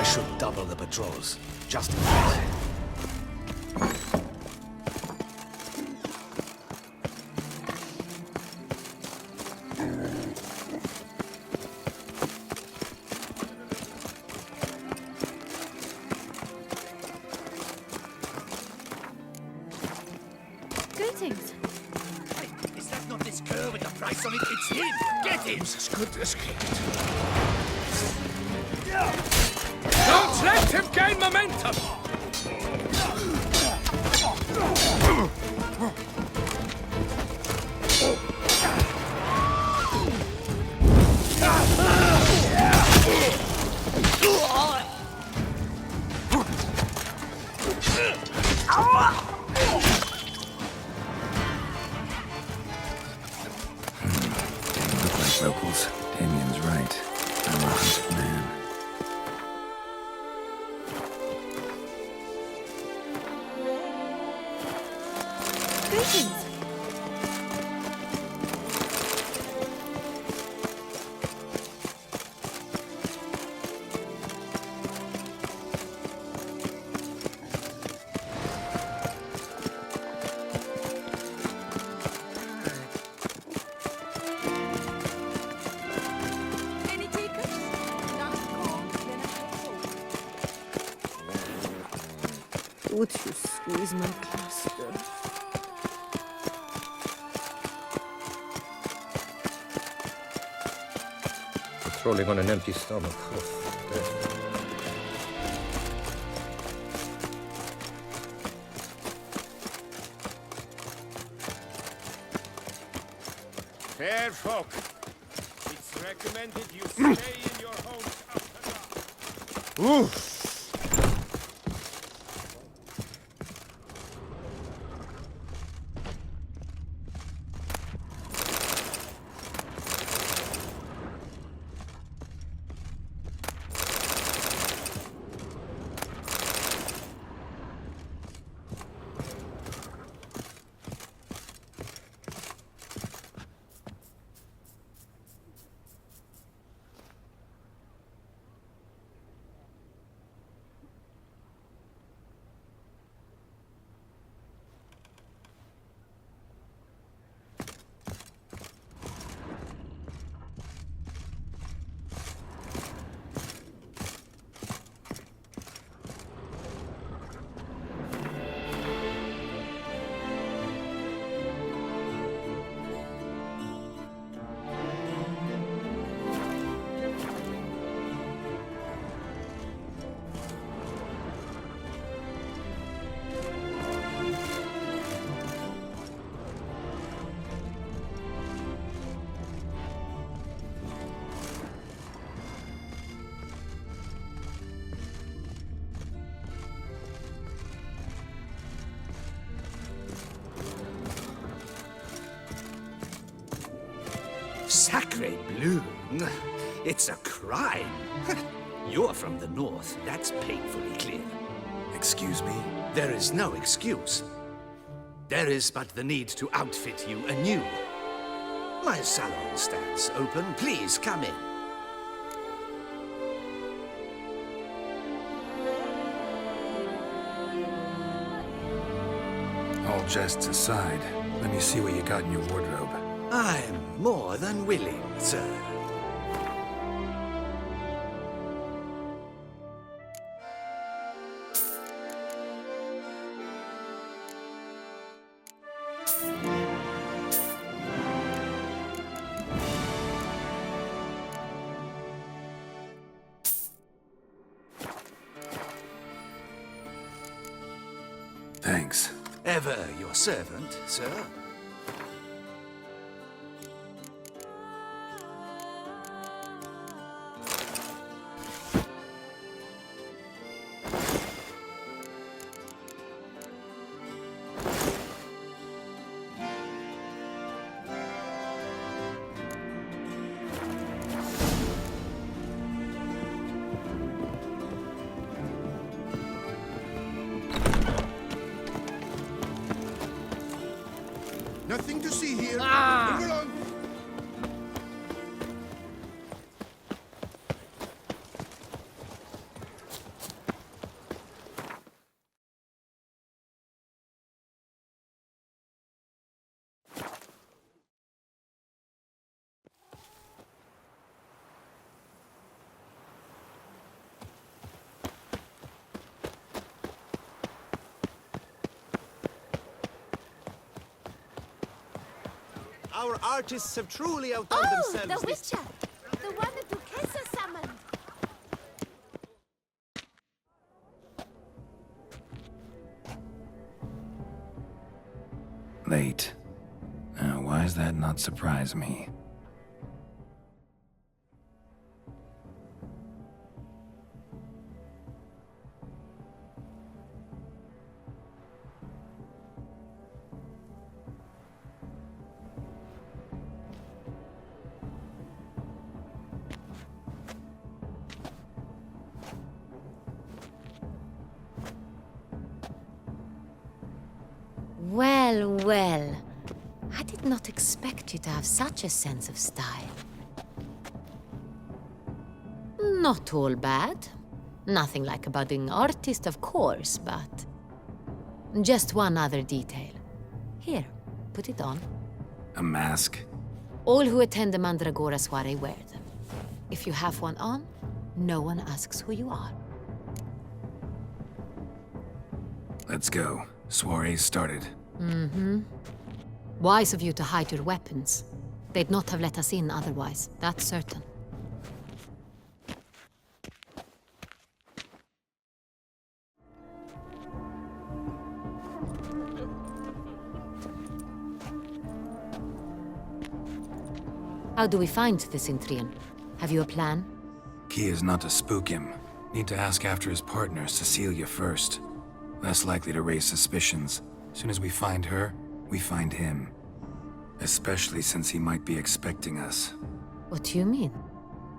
should double the patrols, just in case. Greetings. Hey, is that not this girl with the price on it? It's him! Get him! As good as kicked. Don't let him gain momentum! Locals. Damien's right. I'm a hunted man. Greetings. Any takers? Last call, then a call. Would you squeeze my cluster? Patrolling on an empty stomach. Fair folk, it's recommended you stay in your homes after dark. Sacre bleu! It's a crime! You're from the north, that's painfully clear. Excuse me? There is no excuse. There is but the need to outfit you anew. My salon stands open. Please come in. All jests aside, let me see what you got in your wardrobe. I'm more than willing, sir. Thanks. Ever your servant, sir. Nothing to see here. Move along. our artists have truly outdone Oh, themselves. the Witcher! The one that Duquesa summoned! Late. Why does that not surprise me? Well, well. I did not expect you to have such a sense of style. Not all bad. Nothing like a budding artist, of course, but... just one other detail. Here, put it on. A mask? All who attend the Mandragora soiree wear them. If you have one on, no one asks who you are. Let's go. Soiree's started. Wise of you to hide your weapons. They'd not have let us in otherwise, that's certain. How do we find the Cintrian? Have you a plan? Key is not to spook him. Need to ask after his partner, Cecilia, first. Less likely to raise suspicions. Soon as we find her, we find him. Especially since he might be expecting us. What do you mean?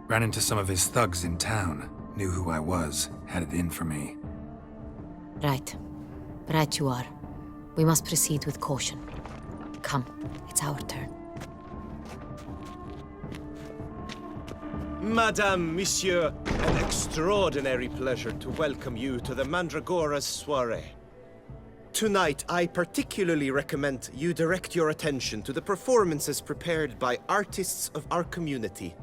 Ran into some of his thugs in town. Knew who I was. Had it in for me. Right. Right you are. We must proceed with caution. Come, it's our turn. Madame, Monsieur, an extraordinary pleasure to welcome you to the Mandragora's soiree. Tonight, I particularly recommend you direct your attention to the performances prepared by artists of our community.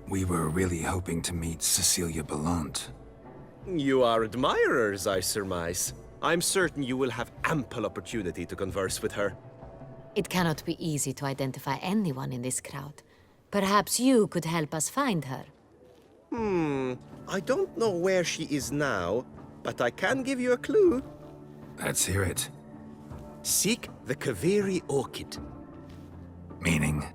We were really hoping to meet Cecilia Belant. You are admirers, I surmise. I'm certain you will have ample opportunity to converse with her. It cannot be easy to identify anyone in this crowd. Perhaps you could help us find her. I don't know where she is now, but I can give you a clue. Let's hear it. Seek the Kaveri orchid. Meaning?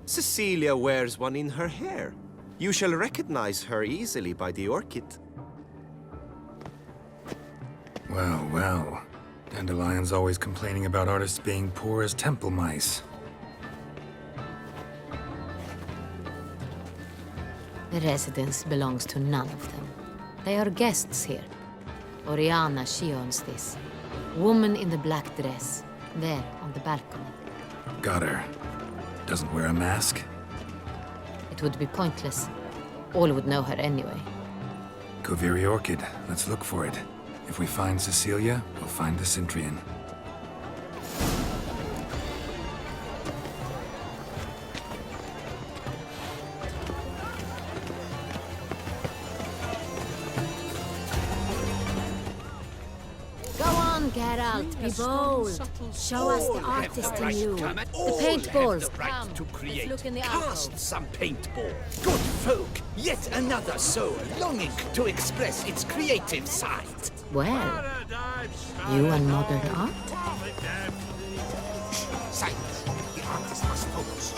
Cecilia wears one in her hair. You shall recognize her easily by the orchid. Well, well. Dandelion's always complaining about artists being poor as temple mice. The residence belongs to none of them. They are guests here. Oriana, she owns this. Woman in the black dress. There, on the balcony. Got her. Doesn't wear a mask? It would be pointless. All would know her anyway. Kaveri Orchid. Let's look for it. If we find Cecilia, we'll find the Cintrian. Go on, Geralt, be bold. Show us the artist in you. The paintballs, come. To create. Let's look in the Cast alcove. some paintball. Good folk, yet another soul longing to express its creative side. Well, you and modern art? Silence. The artist must focus.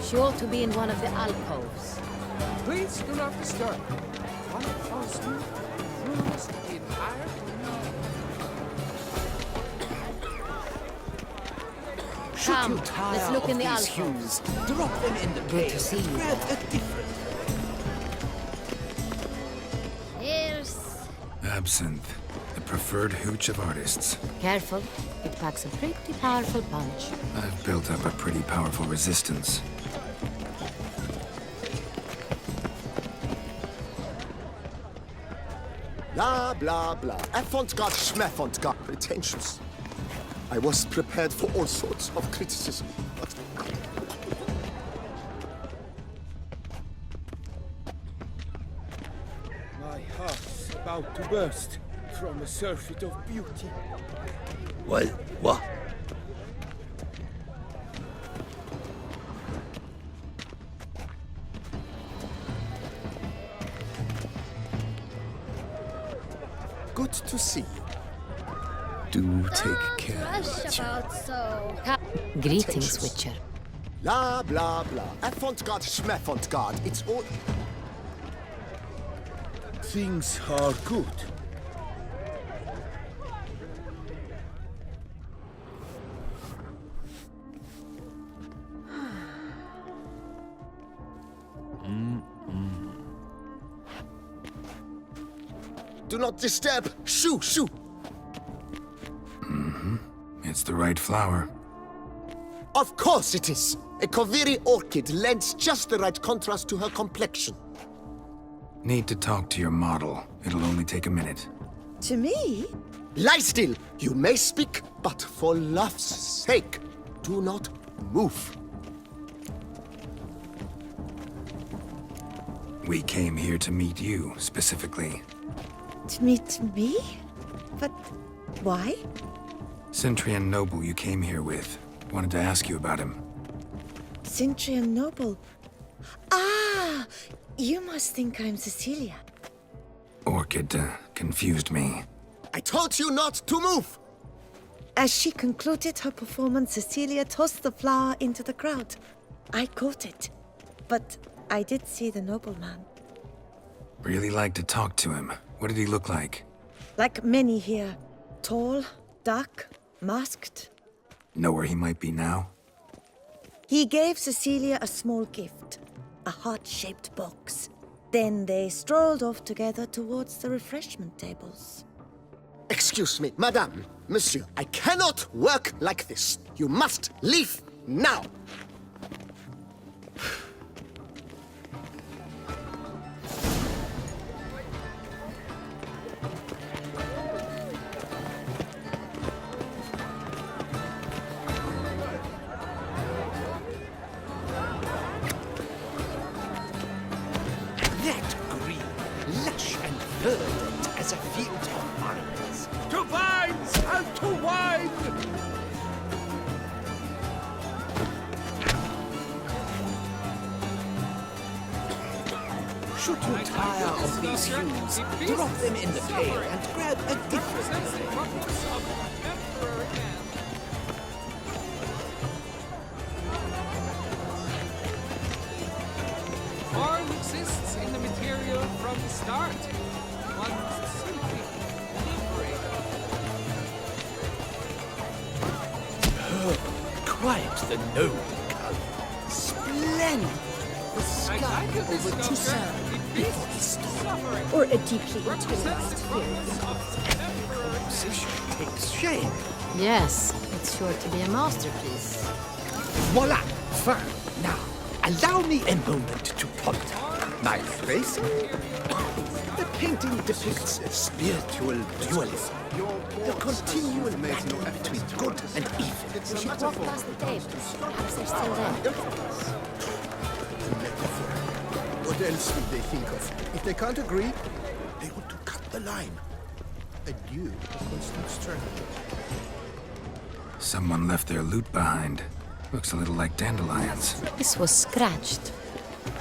She ought to be in one of the alcoves. Please do not disturb. One false move ruins the entire Come, You tire let's look of in the these alcove. hues. Drop them in the Good to pail. see you. Grab a different. Here's... Absinthe. The preferred hooch of artists. Careful, it packs a pretty powerful punch. I've built up a pretty powerful resistance. Blah, blah, blah. Effont got schmeffont got pretentious. I was prepared for all sorts of criticism, but My heart's about to burst from a surfeit of beauty. Well, what? good to see you. Do take care. Rush about so. Greetings, Witcher. Blah, blah, blah. Avant-garde, schmeffant-garde. It's all... Things are good. Do not disturb! Shoo, shoo! It's the right flower. Of course it is! A Koviri orchid lends just the right contrast to her complexion. Need to talk to your model. It'll only take a minute. To me? Lie still! You may speak, but for love's sake, do not move. We came here to meet you, specifically. To meet me? But why? Centrian noble you came here with. Wanted to ask you about him. Cintrian Noble. Ah! You must think I'm Cecilia. Orchid confused me. I told you not to move! As she concluded her performance, Cecilia tossed the flower into the crowd. I caught it. But I did see the nobleman. Really like to talk to him. What did he look like? Like many here. Tall, dark, masked. Know where he might be now? He gave Cecilia a small gift. A heart-shaped box. Then they strolled off together towards the refreshment tables. Excuse me, madame, monsieur, I cannot work like this. You must leave now. That green, lush and verdant as a field of vines. To vines and to wine! Should you tire of these hues, drop them in the pail and grab a different one. Form exists in the material from the start. One must simply liberate it. Quite the noble color. Splendid. The sky over to sun before the storm. Or a deeply internalized fear. Composition takes shape. Yes, it's sure to be a masterpiece. Voila! Fine. Now, allow me a moment to ponder. My phrasing? The painting depicts a spiritual dualism. The continual battle between good and evil. We should walk past the tables. Perhaps they're still there. What else would they think of? If they can't agree, they want to cut the line. Adieu, constant strength. Someone left their loot behind. Looks a little like dandelions. This was scratched.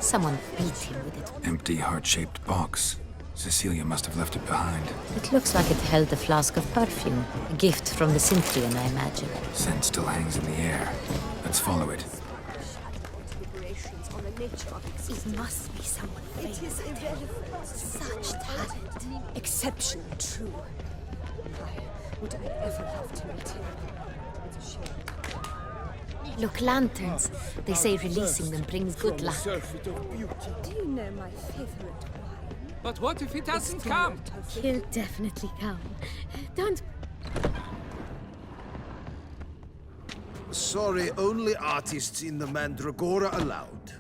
Someone beat him with it. Empty heart-shaped box. Cecilia must have left it behind. It looks like it held a flask of perfume. A gift from the Cintrian, I imagine. Scent still hangs in the air. Let's follow it. It must be someone famous. It is irrelevant. Such talent. Exceptional, true. Why would I ever love to meet him? It's a shame. Look, lanterns. They say releasing them brings good luck. Surfeit of beauty. Do you know my favorite wine? But what if it doesn't come? He'll definitely come. Don't. Sorry, only artists in the Mandragora allowed.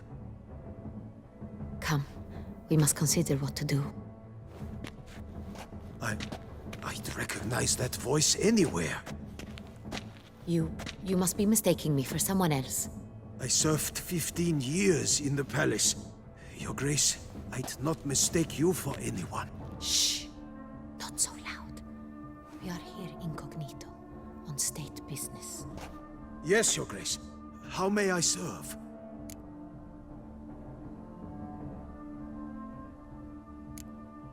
Come. We must consider what to do. I'd recognize that voice anywhere. You must be mistaking me for someone else. I served 15 years in the palace. Your Grace, I'd not mistake you for anyone. Shh! Not so loud. We are here incognito, on state business. Yes, Your Grace. How may I serve?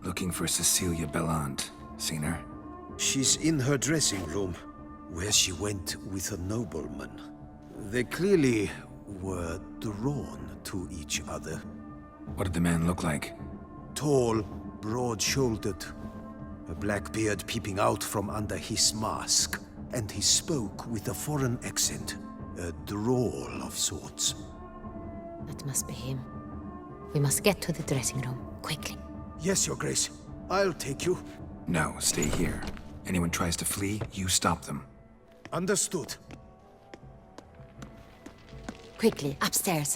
Looking for Cecilia Bellant. Seen her? She's in her dressing room, where she went with a nobleman. They clearly were drawn to each other. What did the man look like? Tall, broad-shouldered, a black beard peeping out from under his mask, and he spoke with a foreign accent, a drawl of sorts. That must be him. We must get to the dressing room, quickly. Yes, Your Grace. I'll take you. No, stay here. Anyone tries to flee, you stop them. Understood. Quickly, upstairs.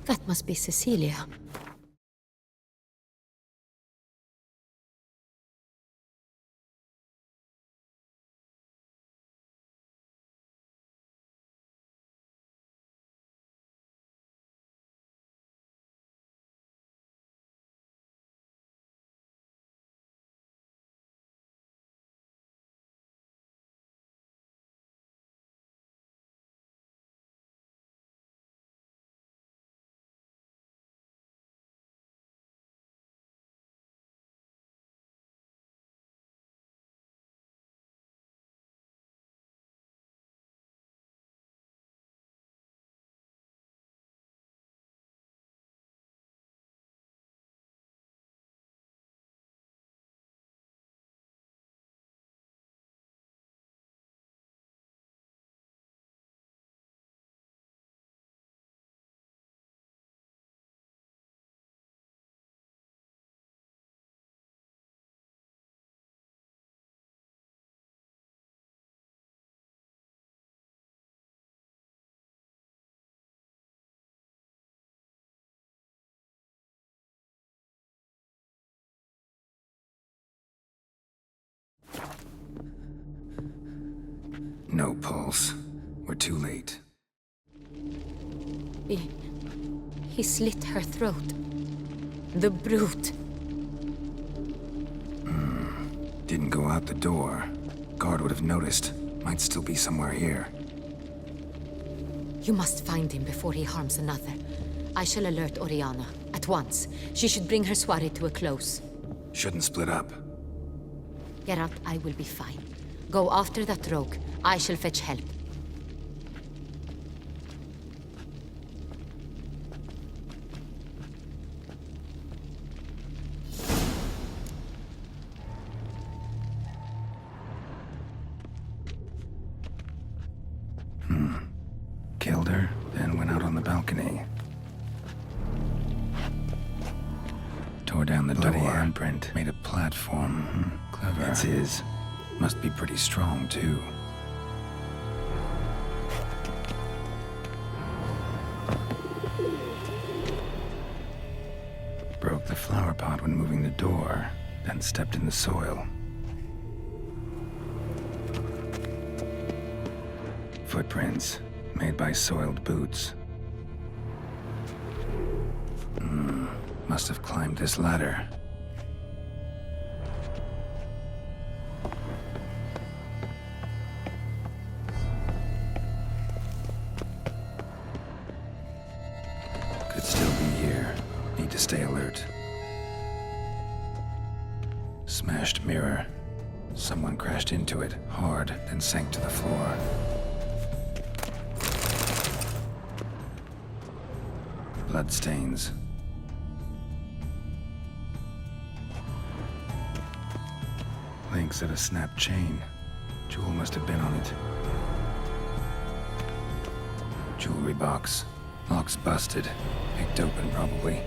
That must be Cecilia. No pulse. We're too late. He slit her throat. The brute. Didn't go out the door. Guard would have noticed. Might still be somewhere here. You must find him before he harms another. I shall alert Oriana at once. She should bring her soirée to a close. Shouldn't split up. Geralt, I will be fine. Go after that rogue. I shall fetch help. Killed her, then went out on the balcony. Tore down the door. Handprint. Made a platform. Clever. That's his. Must be pretty strong, too. Broke the flower pot when moving the door, then stepped in the soil. Footprints, made by soiled boots. Must have climbed this ladder. Could still be here. Need to stay alert. Smashed mirror. Someone crashed into it, hard, then sank to the floor. Bloodstains. Links at a snapped chain. Jewel must have been on it. Jewelry box. Lock's busted. Picked open, probably.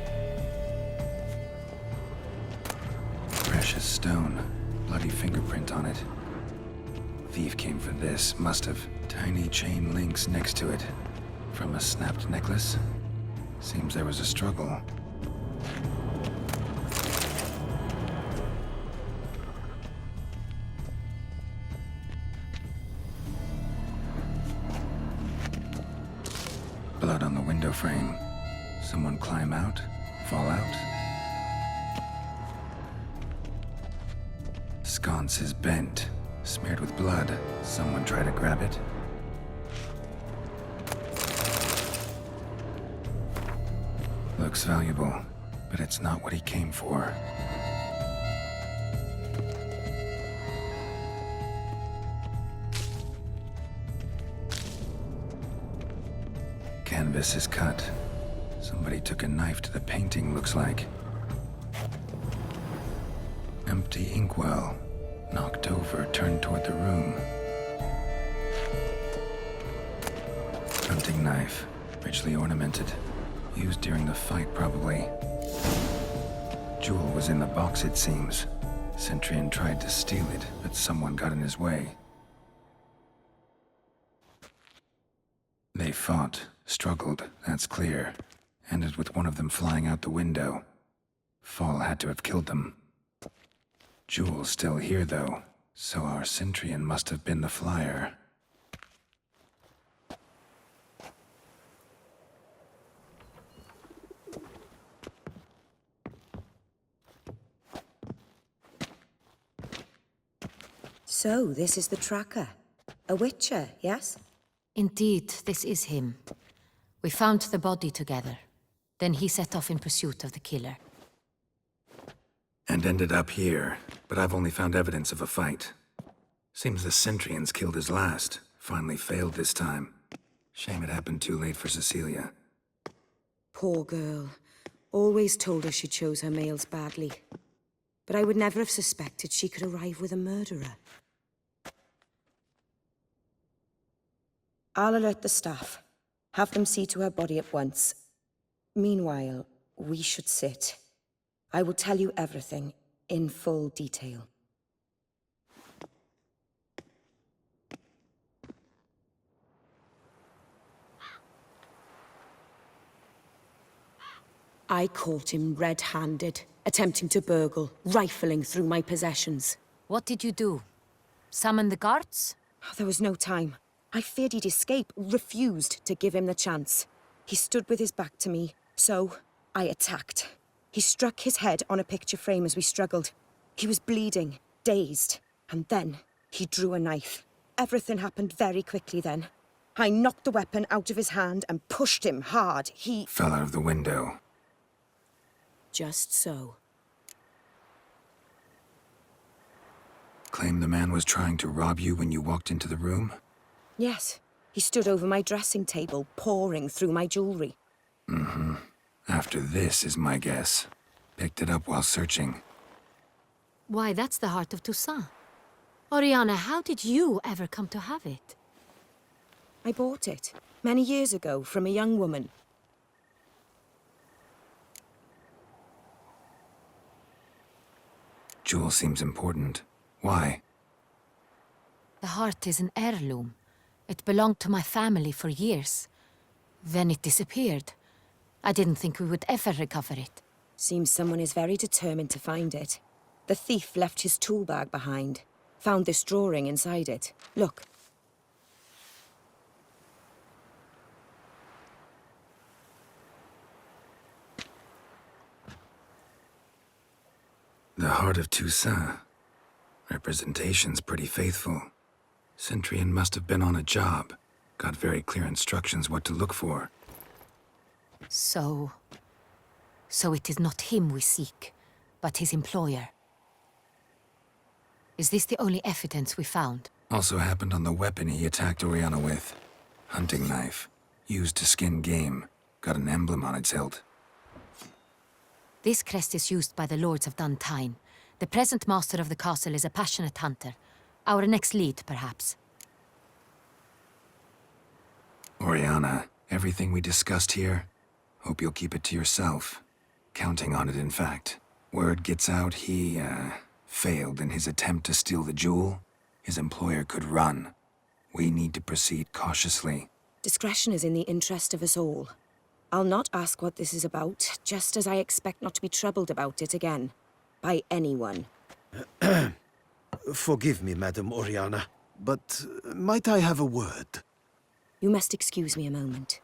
Precious stone. Bloody fingerprint on it. Thief came for this. Must have. Tiny chain links next to it. From a snapped necklace? Seems there was a struggle. Blood on the window frame. Someone climb out? Fall out? Sconce is bent. Smeared with blood. Someone try to grab it? Looks valuable, but it's not what he came for. Canvas is cut. Somebody took a knife to the painting, looks like. Empty inkwell. Knocked over, turned toward the room. Hunting knife. Richly ornamented. Used during the fight, probably. Jewel was in the box, it seems. Centurion tried to steal it, but someone got in his way. They fought. Struggled, that's clear. Ended with one of them flying out the window. Fall had to have killed them. Jewel's still here, though, so our Centrian must have been the flyer. So, this is the tracker. A witcher, yes? Indeed, this is him. We found the body together. Then he set off in pursuit of the killer. And ended up here, but I've only found evidence of a fight. Seems the Centrians killed his last. Finally failed this time. Shame it happened too late for Cecilia. Poor girl. Always told her she chose her males badly. But I would never have suspected she could arrive with a murderer. I'll alert the staff. Have them see to her body at once. Meanwhile, we should sit. I will tell you everything, in full detail. I caught him red-handed, attempting to burgle, rifling through my possessions. What did you do? Summon the guards? There was no time. I feared he'd escape, refused to give him the chance. He stood with his back to me, so I attacked. He struck his head on a picture frame as we struggled. He was bleeding, dazed, and then he drew a knife. Everything happened very quickly then. I knocked the weapon out of his hand and pushed him hard. He Fell out of the window. Just so. Claim the man was trying to rob you when you walked into the room? Yes. He stood over my dressing table, pouring through my jewelry. Mm-hmm. After this is my guess. Picked it up while searching. Why, that's the heart of Toussaint. Oriana, how did you ever come to have it? I bought it, many years ago, from a young woman. Jewel seems important. Why? The heart is an heirloom. It belonged to my family for years. Then it disappeared. I didn't think we would ever recover it. Seems someone is very determined to find it. The thief left his tool bag behind. Found this drawing inside it. Look. The heart of Toussaint. Representation's pretty faithful. Centrian must have been on a job. Got very clear instructions what to look for. So it is not him we seek, but his employer. Is this the only evidence we found? Also happened on the weapon he attacked Oriana with. Hunting knife. Used to skin game. Got an emblem on its hilt. This crest is used by the Lords of Duntine. The present master of the castle is a passionate hunter. Our next lead, perhaps. Oriana, everything we discussed here, hope you'll keep it to yourself. Counting on it, in fact. Word gets out he, failed in his attempt to steal the jewel. His employer could run. We need to proceed cautiously. Discretion is in the interest of us all. I'll not ask what this is about, just as I expect not to be troubled about it again. By anyone. Forgive me, Madam Oriana, but might I have a word? You must excuse me a moment.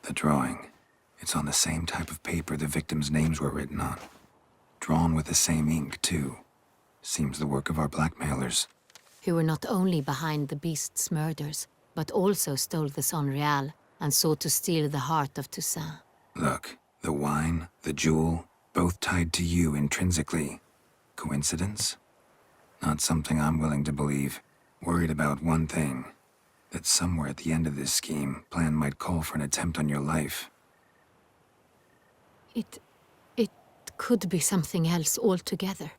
The drawing. It's on the same type of paper the victims' names were written on. Drawn with the same ink, too. Seems the work of our blackmailers. Who were not only behind the beast's murders, but also stole the Sonreal and sought to steal the heart of Toussaint. Look, the wine, the jewel, both tied to you intrinsically. Coincidence? Not something I'm willing to believe. Worried about one thing. That somewhere at the end of this scheme, plan might call for an attempt on your life. It could be something else altogether.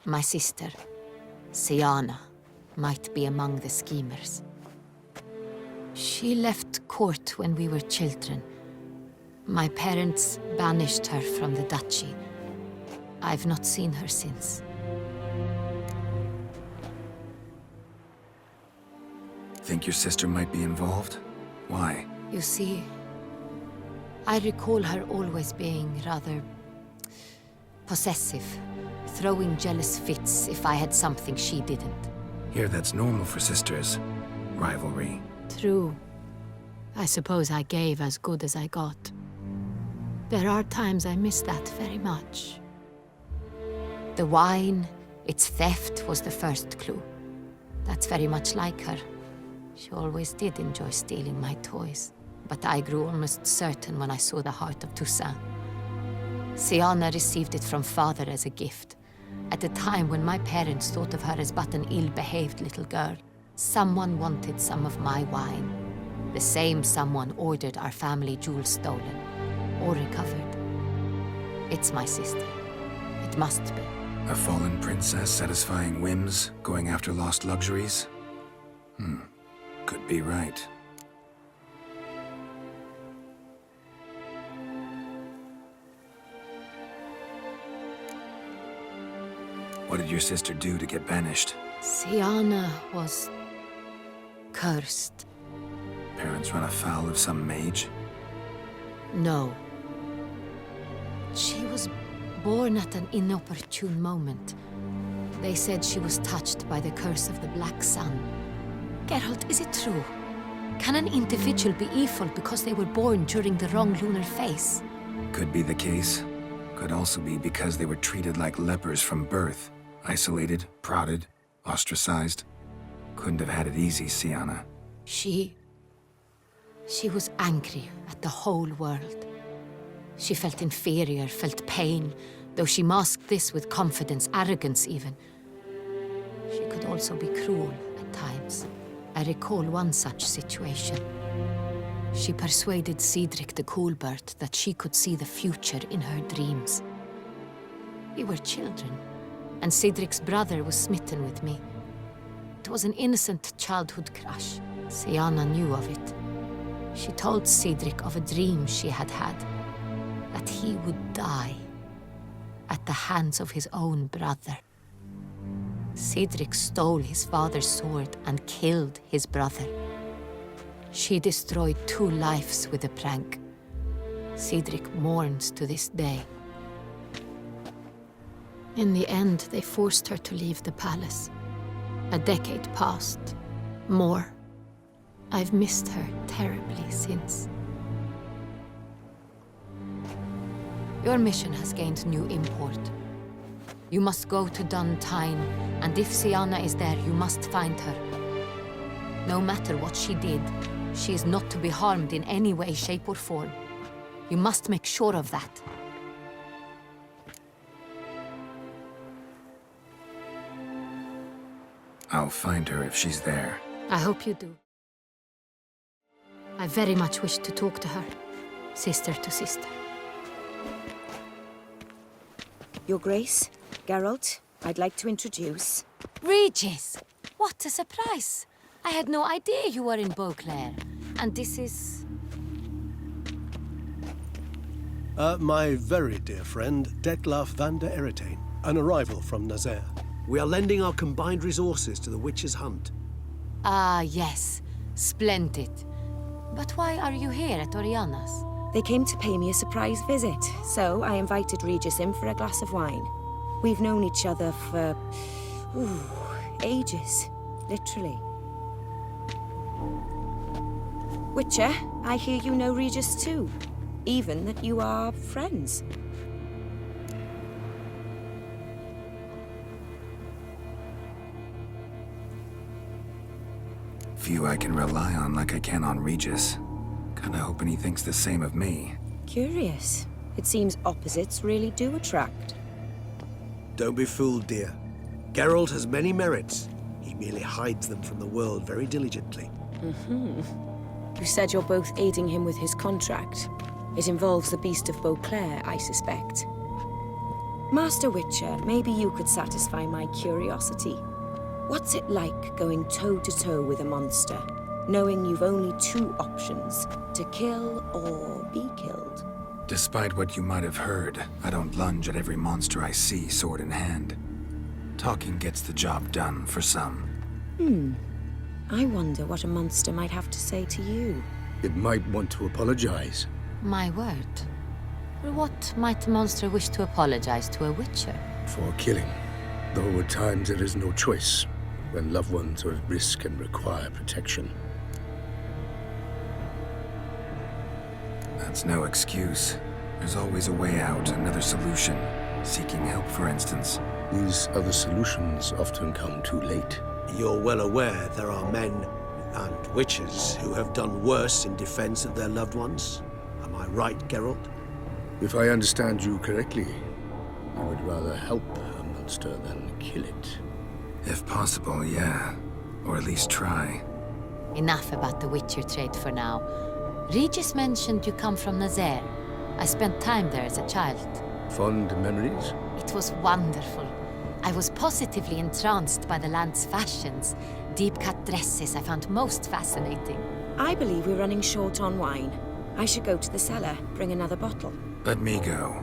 My sister, Siana, might be among the schemers. She left court when we were children. My parents banished her from the duchy. I've not seen her since. Think your sister might be involved? Why? You see, I recall her always being rather possessive, throwing jealous fits if I had something she didn't. Here, that's normal for sisters. Rivalry. True. I suppose I gave as good as I got. There are times I miss that very much. The wine, its theft was the first clue. That's very much like her. She always did enjoy stealing my toys. But I grew almost certain when I saw the heart of Toussaint. Siana received it from father as a gift. At a time when my parents thought of her as but an ill-behaved little girl, someone wanted some of my wine. The same someone ordered our family jewels stolen, or recovered. It's my sister. It must be. A fallen princess satisfying whims, going after lost luxuries? Could be right. What did your sister do to get banished? Siana was cursed. Parents run afoul of some mage? No. She was born at an inopportune moment. They said she was touched by the curse of the Black Sun. Geralt, is it true? Can an individual be evil because they were born during the wrong lunar phase? Could be the case. Could also be because they were treated like lepers from birth. Isolated, prodded, ostracized. Couldn't have had it easy, Siana. She was angry at the whole world. She felt inferior, felt pain, though she masked this with confidence, arrogance even. She could also be cruel at times. I recall one such situation. She persuaded Cedric the Coolbird that she could see the future in her dreams. We were children, and Cedric's brother was smitten with me. It was an innocent childhood crush. Siana knew of it. She told Cedric of a dream she had had, that he would die at the hands of his own brother. Cedric stole his father's sword and killed his brother. She destroyed 2 lives with a prank. Cedric mourns to this day. In the end, they forced her to leave the palace. A decade passed. More. I've missed her terribly since. Your mission has gained new import. You must go to Dun Tine, and if Siana is there, you must find her. No matter what she did, she is not to be harmed in any way, shape, or form. You must make sure of that. I'll find her if she's there. I hope you do. I very much wish to talk to her, sister to sister. Your Grace, Geralt, I'd like to introduce... Regis! What a surprise! I had no idea you were in Beauclair. And this is... My very dear friend, Detlaf van der Eretain, an arrival from Nazaire. We are lending our combined resources to the Witch's Hunt. Ah, yes. Splendid. But why are you here at Oriana's? They came to pay me a surprise visit, so I invited Regis in for a glass of wine. We've known each other for... ages. Literally. Witcher, I hear you know Regis too. Even that you are friends. Few I can rely on like I can on Regis. Kinda hoping he thinks the same of me. Curious. It seems opposites really do attract. Don't be fooled, dear. Geralt has many merits. He merely hides them from the world very diligently. You said you're both aiding him with his contract. It involves the Beast of Beauclair, I suspect. Master Witcher, maybe you could satisfy my curiosity. What's it like going toe-to-toe with a monster, knowing you've only two options, to kill or be killed? Despite what you might have heard, I don't lunge at every monster I see sword in hand. Talking gets the job done for some. I wonder what a monster might have to say to you. It might want to apologize. My word. What might the monster wish to apologize to a witcher? For killing. Though at times there is no choice, when loved ones are at risk and require protection. That's no excuse. There's always a way out, another solution. Seeking help, for instance. These other solutions often come too late. You're well aware there are men and witches who have done worse in defense of their loved ones. Am I right, Geralt? If I understand you correctly, you would rather help a monster than kill it. If possible, yeah. Or at least try. Enough about the witcher trade for now. Regis mentioned you come from Nazaire. I spent time there as a child. Fond memories? It was wonderful. I was positively entranced by the land's fashions. Deep-cut dresses I found most fascinating. I believe we're running short on wine. I should go to the cellar, bring another bottle. Let me go.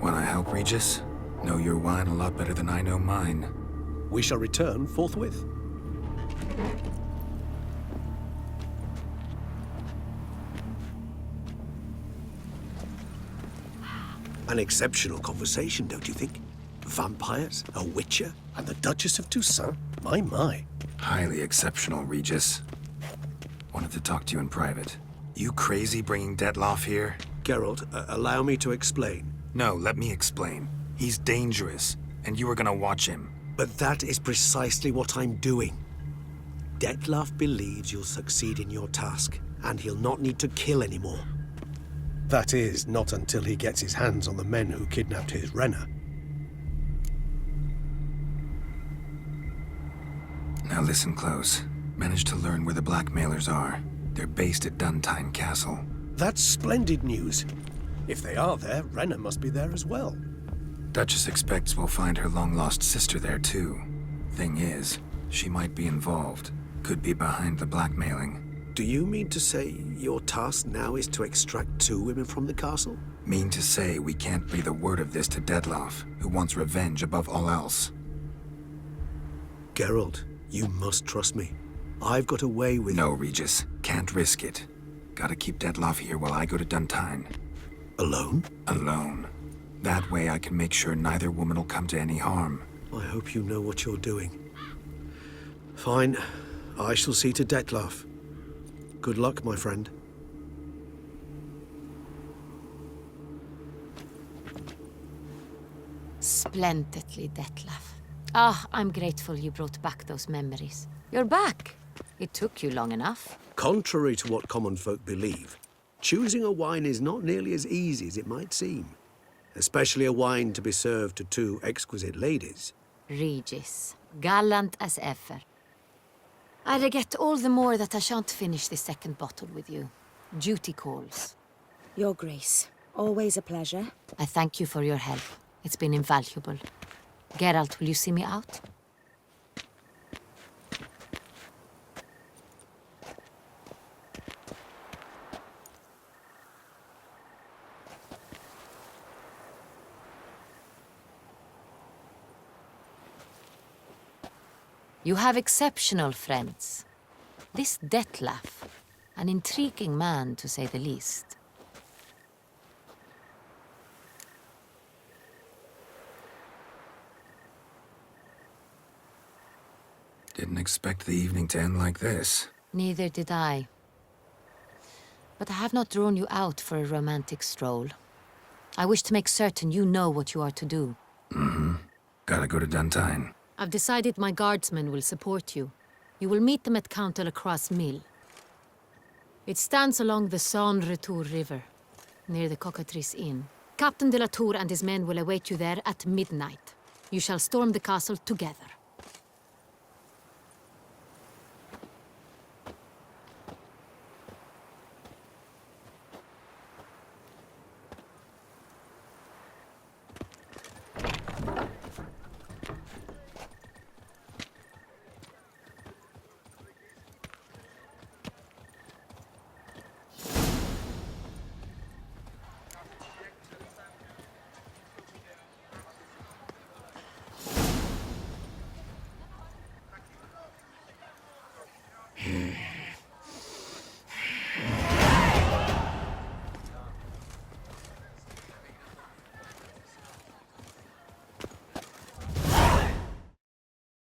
Wanna help, Regis? Know your wine a lot better than I know mine. We shall return forthwith. An exceptional conversation, don't you think? Vampires, a witcher, and the Duchess of Toussaint? My. Highly exceptional, Regis. Wanted to talk to you in private. You crazy bringing Detloff here? Geralt, allow me to explain. No, let me explain. He's dangerous, and you were gonna watch him. But that is precisely what I'm doing. Detloff believes you'll succeed in your task, and he'll not need to kill anymore. That is, not until he gets his hands on the men who kidnapped his Renna. Now listen close. Managed to learn where the blackmailers are. They're based at Duntine Castle. That's splendid news. If they are there, Renna must be there as well. Duchess expects we'll find her long-lost sister there, too. Thing is, she might be involved. Could be behind the blackmailing. Do you mean to say your task now is to extract two women from the castle? Mean to say we can't breathe a word of this to Detloff, who wants revenge above all else. Geralt, you must trust me. I've got away with... No, Regis. Can't risk it. Gotta keep Detloff here while I go to Duntine. Alone? Alone. That way I can make sure neither woman will come to any harm. I hope you know what you're doing. Fine. I shall see to Detloff. Good luck, my friend. Splendidly, Detlaff. I'm grateful you brought back those memories. You're back. It took you long enough. Contrary to what common folk believe, choosing a wine is not nearly as easy as it might seem. Especially a wine to be served to two exquisite ladies. Regis, gallant as ever. I regret all the more that I shan't finish this second bottle with you. Duty calls. Your Grace, always a pleasure. I thank you for your help. It's been invaluable. Geralt, will you see me out? You have exceptional friends. This Detlaff, an intriguing man to say the least. Didn't expect the evening to end like this. Neither did I. But I have not drawn you out for a romantic stroll. I wish to make certain you know what you are to do. Gotta go to Duntine. I've decided my guardsmen will support you. You will meet them at Count Delacroix' mill. It stands along the Saône-Retour River, near the Cockatrice Inn. Captain de la Tour and his men will await you there at midnight. You shall storm the castle together.